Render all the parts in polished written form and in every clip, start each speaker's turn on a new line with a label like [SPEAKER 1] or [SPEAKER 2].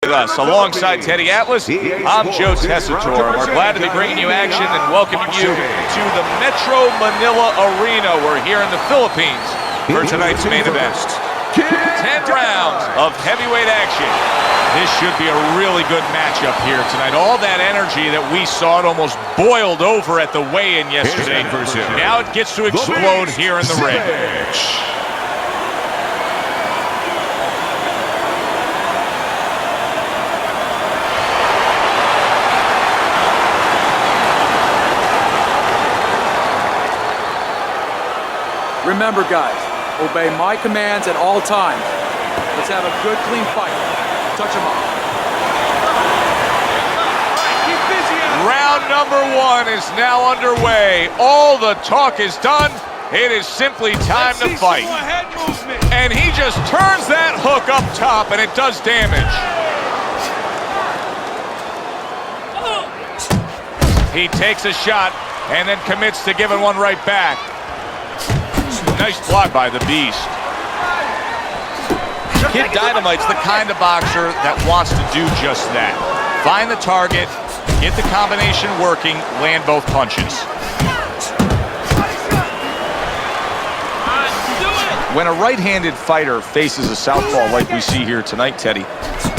[SPEAKER 1] With us, alongside Teddy Atlas, I'm Joe Tessitore. We're glad to be bringing you action and welcoming you to the Metro Manila Arena. We're here in the Philippines for tonight's main event. 10 rounds of heavyweight action. This should be a really good matchup here tonight. All that energy that we saw, it almost boiled over at the weigh-in yesterday. Now it gets to explode here in the ring.
[SPEAKER 2] Remember, guys, obey my commands at all times. Let's have a good, clean fight. Touch him up.
[SPEAKER 1] Round number 1 is now underway. All the talk is done. It is simply time to fight. And he just turns that hook up top, and it does damage. He takes a shot and then commits to giving one right back. Nice block by the Beast. Kid Dynamite's the kind of boxer that wants to do just that. Find the target, get the combination working, land both punches. When a right-handed fighter faces a southpaw like we see here tonight, Teddy,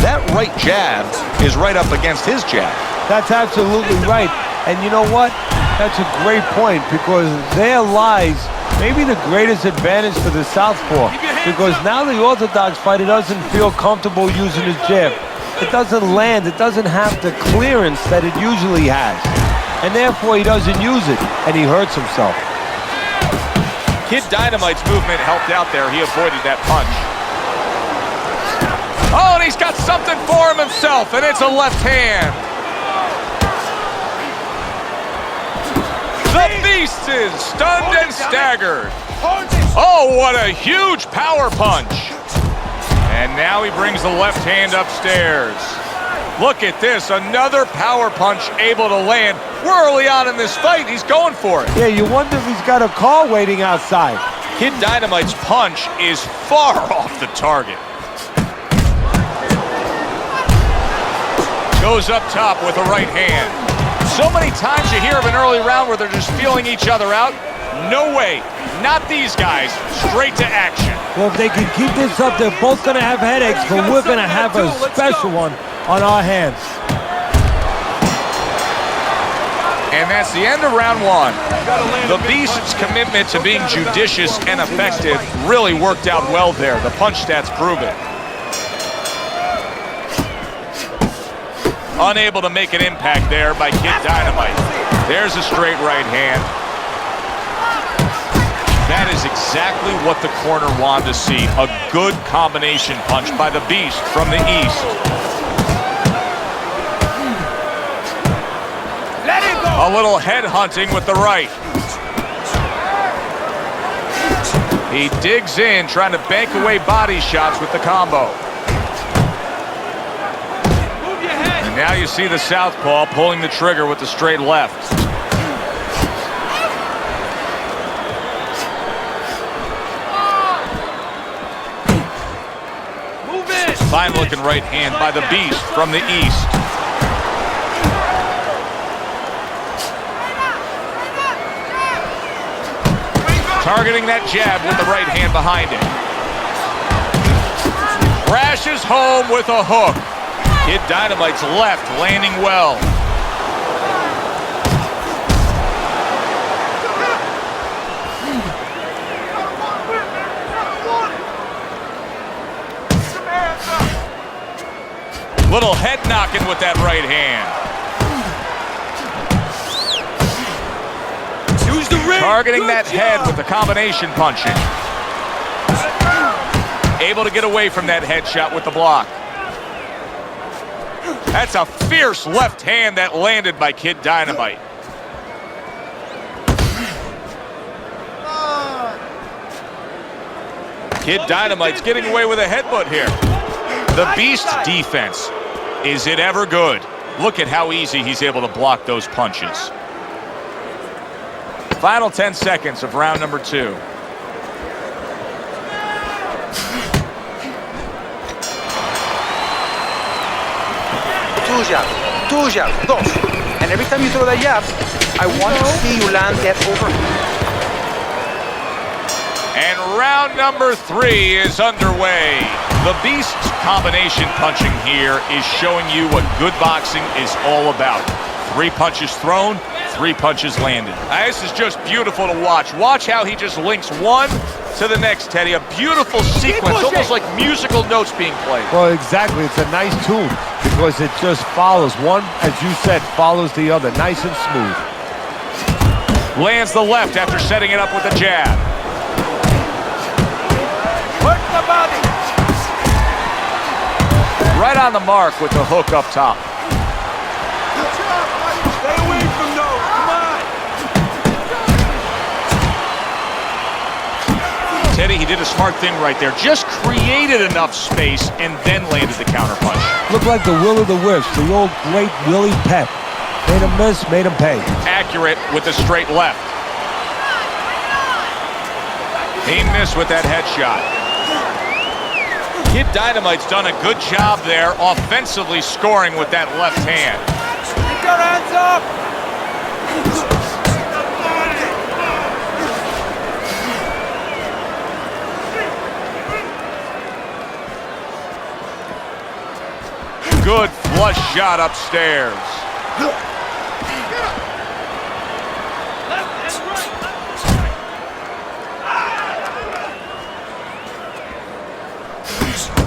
[SPEAKER 1] that right jab is right up against his jab.
[SPEAKER 3] That's absolutely right. And you know what? That's a great point, because there lies maybe the greatest advantage for the southpaw, because now the orthodox fighter doesn't feel comfortable using his jab. It doesn't land, it doesn't have the clearance that it usually has, and therefore he doesn't use it, and he hurts himself.
[SPEAKER 1] Kid Dynamite's movement helped out there. He avoided that punch. Oh, and he's got something for him himself, and it's a left hand. The Beast is stunned and staggered. Oh, what a huge power punch. And now he brings the left hand upstairs. Look at this, another power punch able to land. We're early on in this fight, he's going for it.
[SPEAKER 3] Yeah, you wonder if he's got a car waiting outside.
[SPEAKER 1] Kid Dynamite's punch is far off the target. Goes up top with a right hand. So many times you hear of an early round where they're just feeling each other out. No way. Not these guys. Straight to action.
[SPEAKER 3] Well, if they can keep this up, they're both going to have headaches, but we're going to have a special one on our hands.
[SPEAKER 1] And that's the end of round 1. The Beast's commitment to being judicious and effective really worked out well there. The punch stats prove it. Unable to make an impact there by Kid Dynamite. There's a straight right hand. That is exactly what the corner wanted to see. A good combination punch by the Beast from the east.
[SPEAKER 2] Let it go.
[SPEAKER 1] A little head hunting with the right. He digs in, trying to bank away body shots with the combo. Now you see the southpaw pulling the trigger with the straight left.
[SPEAKER 2] Move it.
[SPEAKER 1] Fine looking right hand by the Beast from the east. Targeting that jab with the right hand behind it. Crashes home with a hook. Kid Dynamite's left landing well. Little head knocking with that right hand.
[SPEAKER 2] Use the ring.
[SPEAKER 1] Targeting that head with the combination punching. Able to get away from that headshot with the block. That's a fierce left hand that landed by Kid Dynamite. Kid Dynamite's getting away with a headbutt here. The Beast's defense, is it ever good? Look at how easy he's able to block those punches. Final 10 seconds of round number 2.
[SPEAKER 2] Two jabs, dos. And every time you throw that jab, I want to see you land that overhand.
[SPEAKER 1] And round number 3 is underway. The Beast's combination punching here is showing you what good boxing is all about. 3 punches thrown, 3 punches landed. This is just beautiful to watch. Watch how he just links one to the next, Teddy. A beautiful sequence, almost like musical notes being played.
[SPEAKER 3] Well, exactly. It's a nice tune because it just follows. One, as you said, follows the other. Nice and smooth.
[SPEAKER 1] Lands the left after setting it up with a jab.
[SPEAKER 2] Work the body.
[SPEAKER 1] Right on the mark with the hook up top.
[SPEAKER 2] Stay away from those. Come on.
[SPEAKER 1] Teddy, he did a smart thing right there. Just created enough space and then landed the counter punch.
[SPEAKER 3] Looked like the will of the wisp, the old great Willie Pep. Made him miss, made him pay.
[SPEAKER 1] Accurate with the straight left. He missed with that headshot. Kid Dynamite's done a good job there offensively scoring with that left hand.
[SPEAKER 2] Keep your hands up.
[SPEAKER 1] Good flush shot upstairs.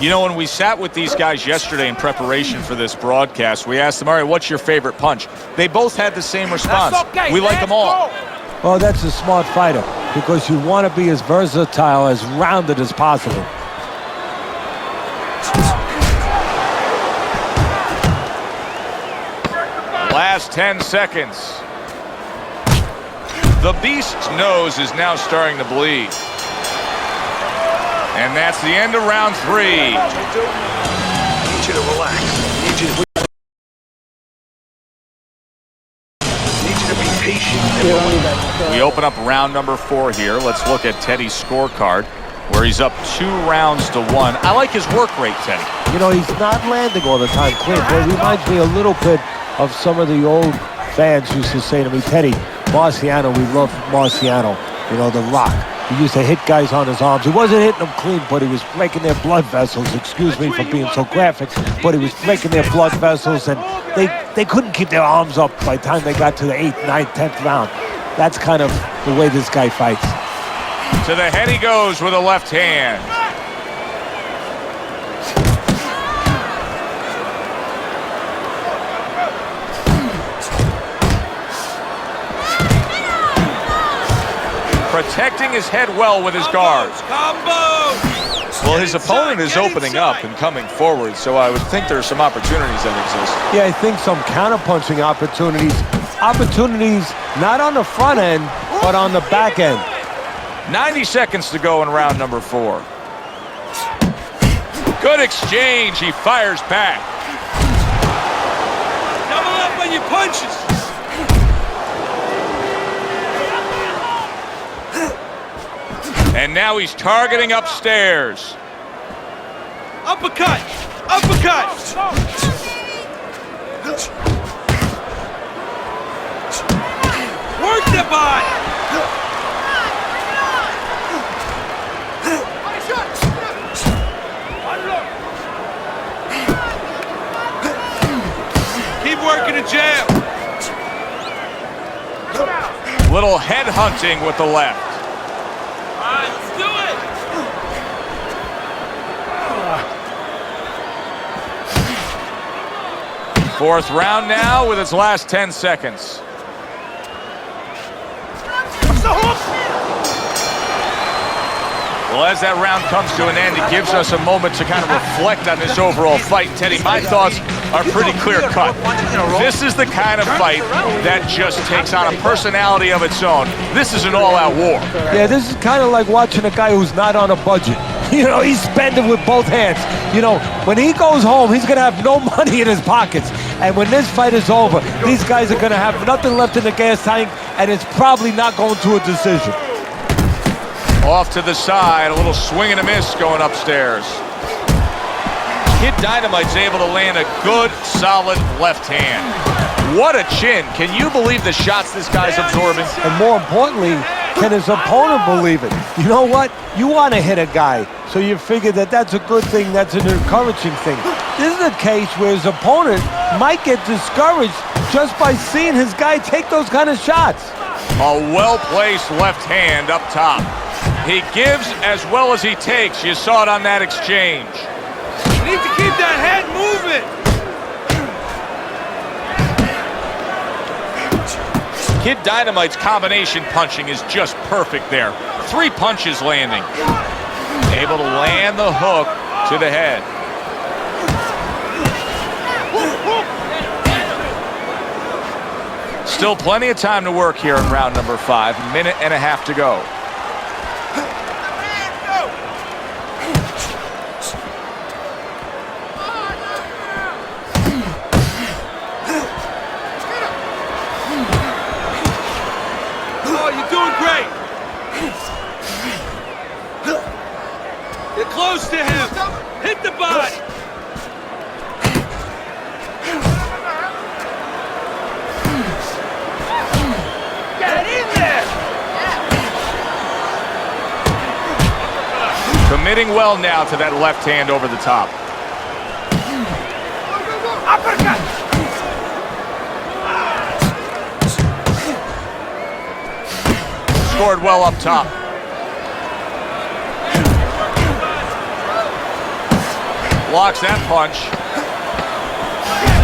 [SPEAKER 1] You know, when we sat with these guys yesterday in preparation for this broadcast, we asked them, all right, what's your favorite punch? They both had the same response.
[SPEAKER 2] Okay.
[SPEAKER 1] We like them all.
[SPEAKER 3] Well, that's a smart fighter because you want to be as versatile, as rounded as possible.
[SPEAKER 1] Last 10 seconds. The Beast's nose is now starting to bleed. And that's the end of round 3.
[SPEAKER 4] I need you to relax. I need you to be patient.
[SPEAKER 1] We open up round number 4 here. Let's look at Teddy's scorecard, where he's up 2 rounds to 1. I like his work rate, Teddy.
[SPEAKER 3] You know, he's not landing all the time clean, but it reminds me a little bit of some of the old fans used to say to me, Teddy, Marciano, we love Marciano, you know, the Rock. He used to hit guys on his arms. He wasn't hitting them clean, but he was breaking their blood vessels. Excuse me for being so graphic, but he was breaking their blood vessels, and they couldn't keep their arms up by the time they got to the 8th, 9th, 10th round. That's kind of the way this guy fights.
[SPEAKER 1] To the head he goes with a left hand. Protecting his head well with his guard. Well, his opponent is opening up and coming forward, so I would think there are some opportunities that exist.
[SPEAKER 3] Yeah, I think some counterpunching opportunities. Opportunities not on the front end, but on the back end.
[SPEAKER 1] 90 seconds to go in round number 4. Good exchange. He fires back.
[SPEAKER 2] Double up on your punches.
[SPEAKER 1] And now he's targeting upstairs.
[SPEAKER 2] Uppercut. Uppercut. Work the body. Keep working the jab.
[SPEAKER 1] Little head hunting with the left.
[SPEAKER 2] All right, let's do it.
[SPEAKER 1] Fourth round now with its last 10 seconds. Well, as that round comes to an end, it gives us a moment to kind of reflect on this overall fight. Teddy, my thoughts are pretty clear-cut. This is the kind of fight that just takes on a personality of its own. This is an all-out war.
[SPEAKER 3] Yeah, this is kind of like watching a guy who's not on a budget. You know, he's spending with both hands. You know, when he goes home, he's going to have no money in his pockets. And when this fight is over, these guys are going to have nothing left in the gas tank, and it's probably not going to a decision.
[SPEAKER 1] Off to the side, a little swing and a miss going upstairs. Kid Dynamite's able to land a good, solid left hand. What a chin. Can you believe the shots this guy's absorbing?
[SPEAKER 3] And more importantly, can his opponent believe it? You know what? You want to hit a guy, so you figure that that's a good thing, that's an encouraging thing. This is a case where his opponent might get discouraged just by seeing his guy take those kind of shots.
[SPEAKER 1] A well-placed left hand up top. He gives as well as he takes. You saw it on that exchange.
[SPEAKER 5] You need to keep that head moving.
[SPEAKER 1] Kid Dynamite's combination punching is just perfect there. 3 punches landing. Able to land the hook to the head. Still plenty of time to work here in round number 5. Minute and a half to go.
[SPEAKER 5] Oh, you're doing great. Get close to him. Hit the body. Get in there.
[SPEAKER 1] Committing well now to that left hand over the top.
[SPEAKER 5] Uppercut.
[SPEAKER 1] Scored well up top. Blocks that punch.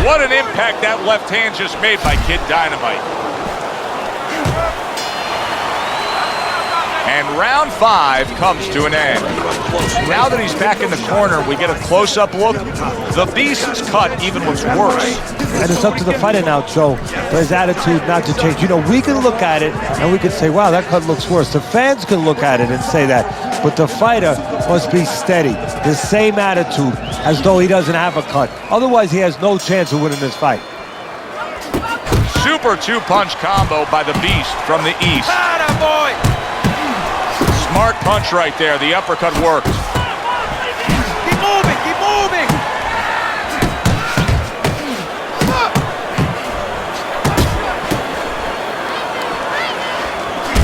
[SPEAKER 1] What an impact that left hand just made by Kid Dynamite. And round 5 comes to an end. Now that he's back in the corner, we get a close-up look. The Beast's cut even looks worse.
[SPEAKER 3] And it's up to the fighter now, Joe, for his attitude not to change. You know, we can look at it and we can say, wow, that cut looks worse. The fans can look at it and say that. But the fighter must be steady, the same attitude as though he doesn't have a cut. Otherwise, he has no chance of winning this fight.
[SPEAKER 1] Super 2-punch combo by the Beast from the East.
[SPEAKER 5] Atta boy.
[SPEAKER 1] Smart punch right there. The uppercut worked.
[SPEAKER 5] Keep moving. Keep moving.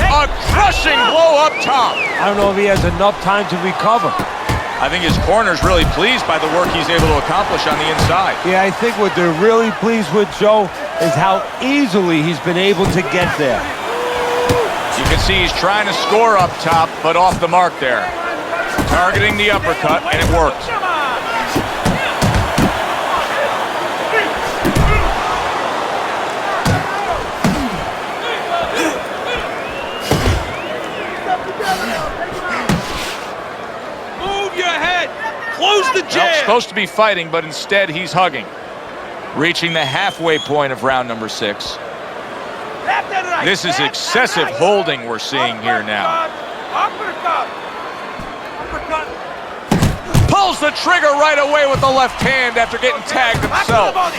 [SPEAKER 1] A crushing blow up top.
[SPEAKER 3] I don't know if he has enough time to recover.
[SPEAKER 1] I think his corner's really pleased by the work he's able to accomplish on the inside.
[SPEAKER 3] Yeah, I think what they're really pleased with, Joe, is how easily he's been able to get there.
[SPEAKER 1] You can see he's trying to score up top, but off the mark there. Targeting the uppercut, and it worked.
[SPEAKER 5] Move your head. Close the jab.
[SPEAKER 1] Well, supposed to be fighting, but instead he's hugging. Reaching the halfway point of round number 6.
[SPEAKER 5] Left and right.
[SPEAKER 1] This is
[SPEAKER 5] Left
[SPEAKER 1] excessive
[SPEAKER 5] and right.
[SPEAKER 1] holding we're seeing here now.
[SPEAKER 5] Uppercut. Uppercut.
[SPEAKER 1] Pulls the trigger right away with the left hand after getting tagged
[SPEAKER 5] Back to the
[SPEAKER 1] himself.
[SPEAKER 5] body.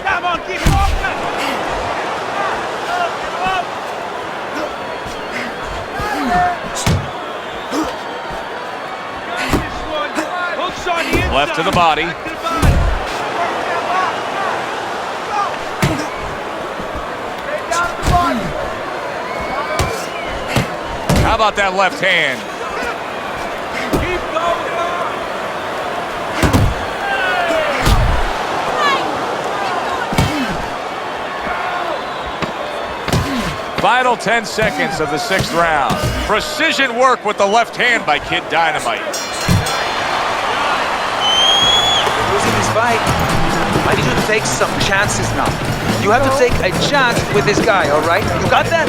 [SPEAKER 5] Come on, keep walking. Hooks on the inside.
[SPEAKER 1] Left to the body.
[SPEAKER 5] Back to the body.
[SPEAKER 1] How about that left hand?
[SPEAKER 5] Keep going.
[SPEAKER 1] Final 10 seconds of the 6th round. Precision work with the left hand by Kid Dynamite.
[SPEAKER 6] Losing this fight, I need you to take some chances now. You have to take a chance with this guy, all right? You got that?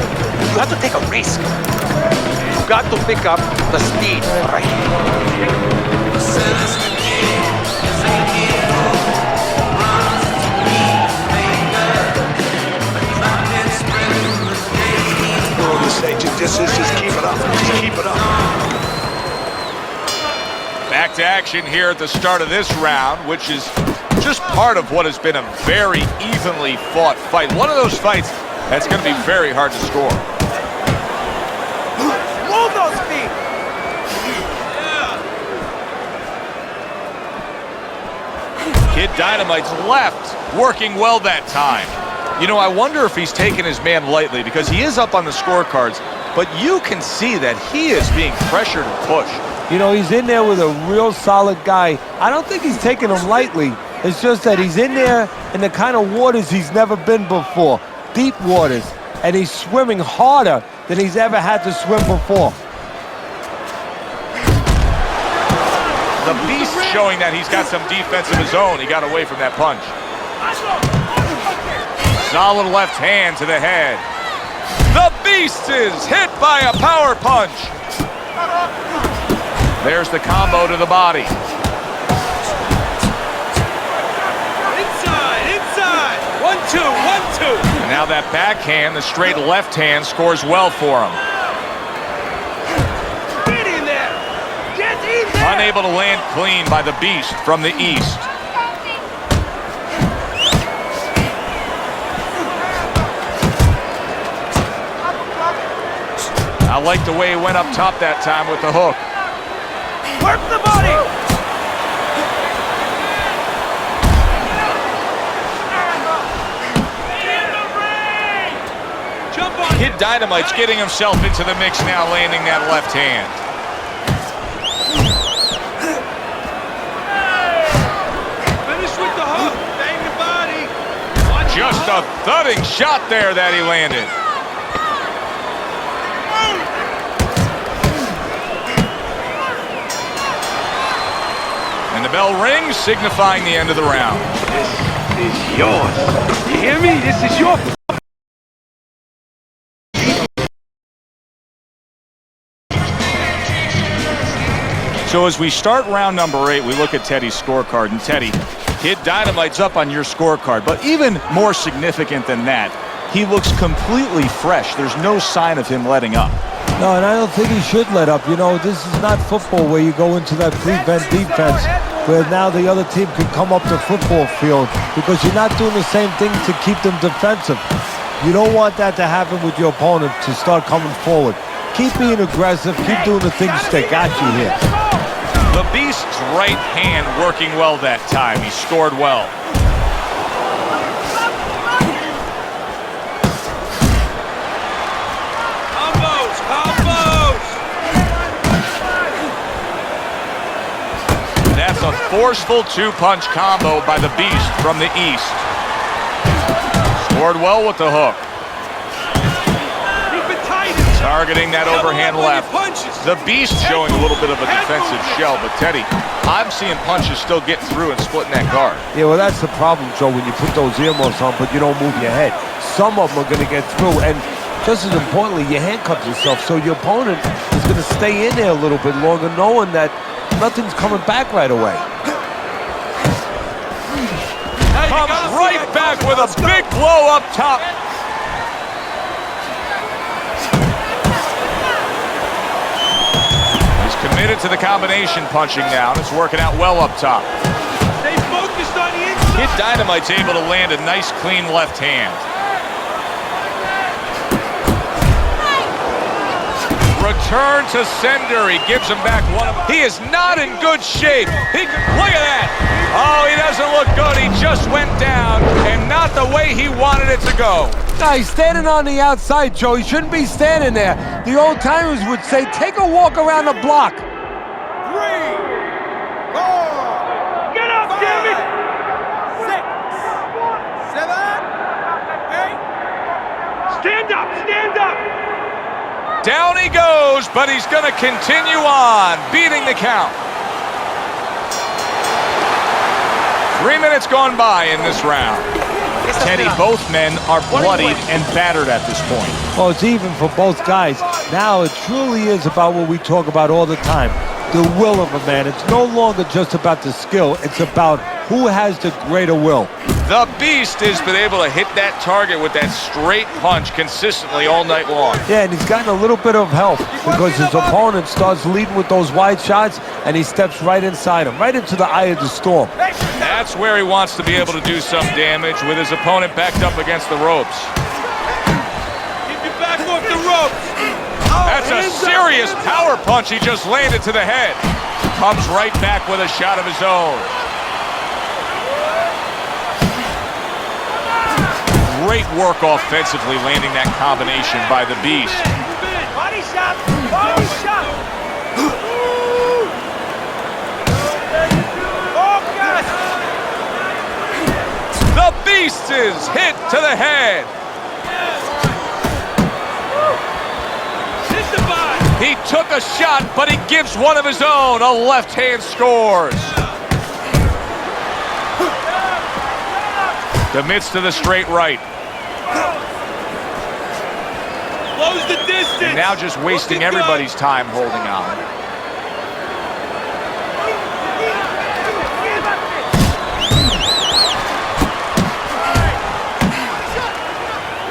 [SPEAKER 6] You have to take a risk. You got to pick up the speed, all right?
[SPEAKER 4] Just keep it up. Just keep it up.
[SPEAKER 1] Back to action here at the start of this round, which is just part of what has been a very evenly fought fight. One of those fights that's going to be very hard to score.
[SPEAKER 5] Move those feet.
[SPEAKER 1] Kid Dynamite's left, working well that time. You know, I wonder if he's taking his man lightly because he is up on the scorecards, but you can see that he is being pressured and pushed.
[SPEAKER 3] You know, he's in there with a real solid guy. I don't think he's taking him lightly. It's just that he's in there in the kind of waters he's never been before, deep waters, and he's swimming harder than he's ever had to swim before.
[SPEAKER 1] The Beast showing that he's got some defense of his own. He got away from that punch. Solid left hand to the head. The Beast is hit by a power punch. There's the combo to the body.
[SPEAKER 5] Inside. 1-2, 1-2.
[SPEAKER 1] And now that backhand, the straight left hand, scores well for him.
[SPEAKER 5] Get in there. Get in there.
[SPEAKER 1] Unable to land clean by the Beast from the east. I like the way he went up top that time with the hook.
[SPEAKER 5] Work the body. Jump on.
[SPEAKER 1] Kid Dynamite's getting himself into the mix now, landing that left hand.
[SPEAKER 5] Finish with the hook. Bang the body.
[SPEAKER 1] Just a thudding shot there that he landed. And the bell rings, signifying the end of the round.
[SPEAKER 5] This is yours. You hear me? This is your.
[SPEAKER 1] So as we start round number 8, we look at Teddy's scorecard. And Teddy, Kid Dynamite's up on your scorecard. But even more significant than that, he looks completely fresh. There's no sign of him letting up.
[SPEAKER 3] No, and I don't think he should let up. You know, this is not football where you go into that prevent defense where now the other team can come up the football field because you're not doing the same thing to keep them defensive. You don't want that to happen with your opponent to start coming forward. Keep being aggressive. Keep doing the things that got you here.
[SPEAKER 1] The Beast's right hand working well that time. He scored well.
[SPEAKER 5] Combos.
[SPEAKER 1] That's a forceful two-punch combo by the Beast from the east. Scored well with the hook.
[SPEAKER 5] Keep it tight.
[SPEAKER 1] Targeting that overhand left.
[SPEAKER 5] Punches.
[SPEAKER 1] The Beast showing a little bit of a defensive shell, but Teddy, I'm seeing punches still get through and splitting that guard.
[SPEAKER 3] Yeah, well, that's the problem, Joe, when you put those earmuffs on, but you don't move your head. Some of them are going to get through, and just as importantly, you handcuff yourself, so your opponent is going to stay in there a little bit longer, knowing that nothing's coming back right away.
[SPEAKER 1] Comes right back with a big blow up top. He's committed to the combination punching now, and it's working out well up top.
[SPEAKER 5] Stay focused on the inside.
[SPEAKER 1] Kid Dynamite's able to land a nice, clean left hand. Return to sender. He gives him back one. He is not in good shape. Look at that. Oh, he doesn't look good. He just went down, and not the way he wanted it to go.
[SPEAKER 3] No, he's standing on the outside, Joe. He shouldn't be standing there. The old timers would say, take a walk around the block.
[SPEAKER 5] 3, 4. Get up, damn it. 6, 7, 8. Stand up.
[SPEAKER 1] Down he goes, but he's going to continue on, beating the count. 3 minutes gone by in this round. Teddy, both men are bloodied and battered at this point.
[SPEAKER 3] Well, it's even for both guys. Now it truly is about what we talk about all the time, the will of a man. It's no longer just about the skill. It's about who has the greater will.
[SPEAKER 1] The Beast has been able to hit that target with that straight punch consistently all night long.
[SPEAKER 3] Yeah, and he's gotten a little bit of help because his opponent starts leading with those wide shots, and he steps right inside him, right into the eye of the storm.
[SPEAKER 1] That's where he wants to be able to do some damage with his opponent backed up against the ropes.
[SPEAKER 5] Keep your back off the ropes.
[SPEAKER 1] That's a serious power punch he just landed to the head. Comes right back with a shot of his own. Great work offensively, landing that combination by the Beast.
[SPEAKER 5] Body shot! Body shot! Focus!
[SPEAKER 1] The Beast is hit to the head.
[SPEAKER 5] Hit the body!
[SPEAKER 1] He took a shot, but he gives one of his own. A left hand scores. Commits to the straight right.
[SPEAKER 5] Close the distance!
[SPEAKER 1] And now just wasting everybody's time holding on.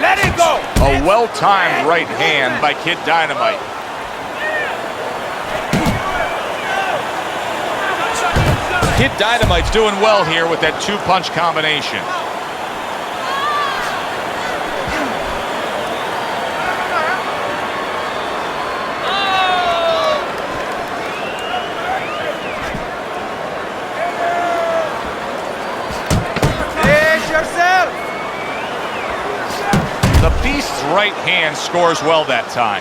[SPEAKER 5] Let it go!
[SPEAKER 1] A well-timed right hand by Kid Dynamite. Kid Dynamite's doing well here with that two-punch combination. The Beast's right hand scores well that time.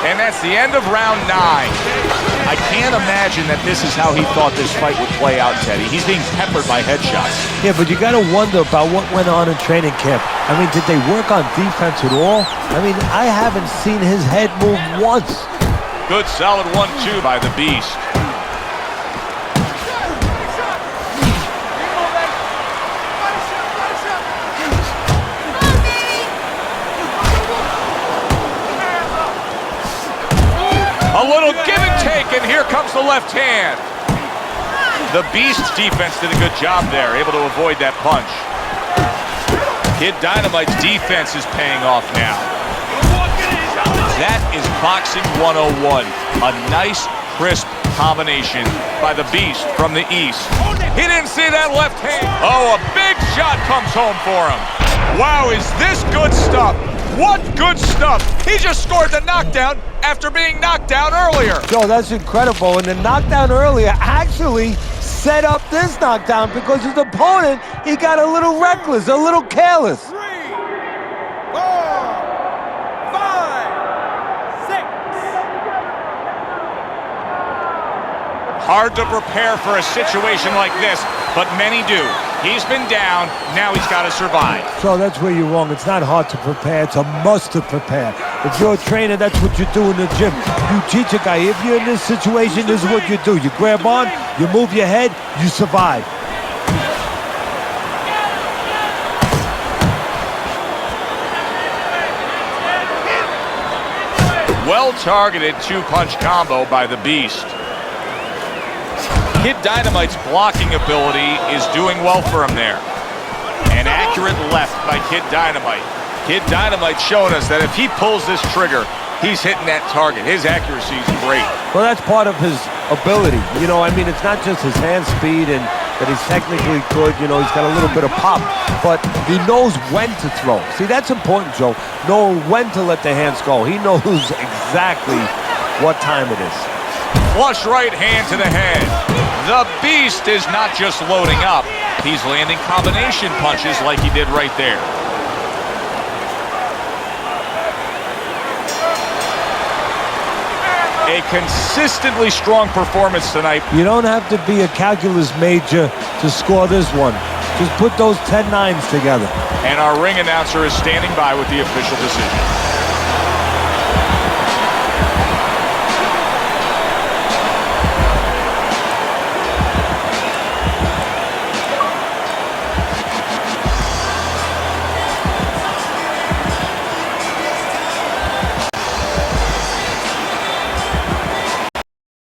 [SPEAKER 1] And that's the end of round 9. I can't imagine that this is how he thought this fight would play out, Teddy. He's being peppered by headshots.
[SPEAKER 3] Yeah, but you got to wonder about what went on in training camp. I mean, did they work on defense at all? I mean, I haven't seen his head move once.
[SPEAKER 1] Good solid 1-2 by the Beast. A little give and take, and here comes the left hand. The Beast's defense did a good job there, able to avoid that punch. Kid Dynamite's defense is paying off now. That is boxing 101. A nice, crisp combination by the Beast from the East. He didn't see that left hand. Oh, a big shot comes home for him. Wow, is this good stuff? What good stuff! He just scored the knockdown after being knocked down earlier.
[SPEAKER 3] Joe, that's incredible. And the knockdown earlier actually set up this knockdown because his opponent, he got a little reckless, a little careless.
[SPEAKER 5] 3, 4, 5, 6.
[SPEAKER 1] Hard to prepare for a situation like this, but many do. He's been down, now he's got to survive.
[SPEAKER 3] So that's where you're wrong. It's not hard to prepare, it's a must to prepare. If you're a trainer, that's what you do in the gym. You teach a guy, if you're in this situation, this is what you do. You grab on, you move your head, you survive.
[SPEAKER 1] Well-targeted two-punch combo by the Beast. Kid Dynamite's blocking ability is doing well for him there. An accurate left by Kid Dynamite. Kid Dynamite showing us that if he pulls this trigger, he's hitting that target. His accuracy is great.
[SPEAKER 3] Well, that's part of his ability. You know, I mean, it's not just his hand speed and that he's technically good. You know, he's got a little bit of pop, but he knows when to throw. See, that's important, Joe. Knowing when to let the hands go. He knows exactly what time it is.
[SPEAKER 1] Flush right hand to the head. The Beast is not just loading up. He's landing combination punches like he did right there. A consistently strong performance tonight.
[SPEAKER 3] You don't have to be a calculus major to score this one. Just put those 10 nines together.
[SPEAKER 1] And our ring announcer is standing by with the official decision.